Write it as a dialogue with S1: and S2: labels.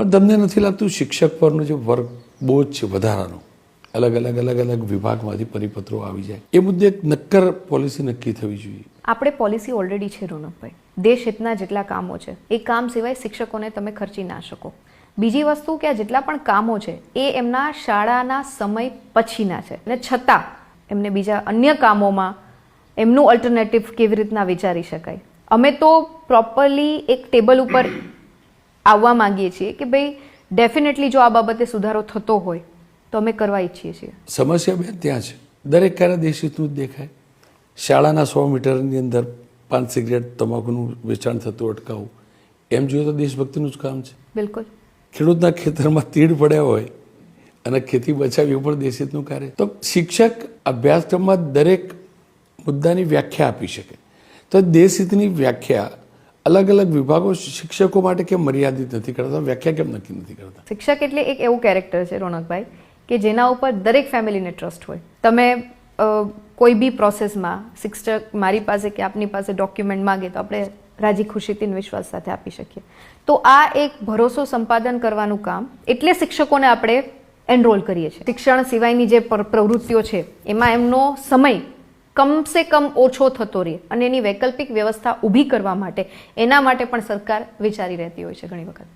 S1: પણ તમને નથી લાગતું શિક્ષક પરનો જે વર્ગ બોજ છે વધારાનો, અલગ અલગ વિભાગમાંથી પરિપત્રો આવી જાય, એ મુદ્દે એક નક્કર પોલિસી નક્કી થવી જોઈએ.
S2: આપણે પોલિસી ઓલરેડી છે રોનકભાઈ. દેશ હિતના જેટલા કામો છે એ કામ સિવાય શિક્ષકોને તમે ખર્ચી ના શકો. બીજી વસ્તુ કે આ જેટલા પણ કામો છે એ એમના શાળાના સમય પછીના છે અને છતાં એમને બીજા અન્ય કામોમાં એમનું અલ્ટરનેટિવ કેવી રીતના વિચારી શકાય. અમે તો પ્રોપરલી એક ટેબલ ઉપર આવવા માંગીએ છીએ કે ભાઈ ડેફિનેટલી જો આ બાબતે સુધારો થતો હોય તો અમે કરવા ઈચ્છીએ છીએ.
S1: સમસ્યા બેન ત્યાં છે, દરેક કાર્ય દેશહિતનું જ દેખાય. શાળાના 100 મીટરની અંદર 5 સિગરેટ તમાકુનું વેચાણ થતું અટકાવવું, એમ જોઈએ તો દેશભક્તિનું જ કામ છે.
S2: બિલકુલ.
S1: ખેડૂતના ખેતરમાં તીડ પડ્યા હોય અને ખેતી બચાવવી એ પણ દેશહિતનું કાર્ય. તો શિક્ષક અભ્યાસક્રમમાં દરેક મુદ્દાની વ્યાખ્યા આપી શકે, તો દેશહિતની વ્યાખ્યા અલગ અલગ વિભાગો શિક્ષકો માટે કેમ મર્યાદિત નથી કરતા, વ્યાખ્યા કેમ નક્કી નથી કરતા?
S2: શિક્ષક એટલે એક એવું કેરેક્ટર છે રોનકભાઈ કે જેના ઉપર દરેક ફેમિલીને ટ્રસ્ટ હોય. તમે કોઈ બી પ્રોસેસમાં શિક્ષક મારી પાસે કે આપની પાસે ડોક્યુમેન્ટ માગે તો આપણે રાજી ખુશીથી વિશ્વાસ સાથે આપી શકીએ. તો આ એક ભરોસો સંપાદન કરવાનું કામ એટલે શિક્ષકોને આપણે એનરોલ કરીએ છીએ. શિક્ષણ સિવાયની જે પ્રવૃત્તિઓ છે એમાં એમનો સમય કમસે કમ ઓછો થતો રહે અને એની વૈકલ્પિક વ્યવસ્થા ઊભી કરવા માટે એના માટે પણ સરકાર વિચારી રહેતી હોય છે ઘણી વખત.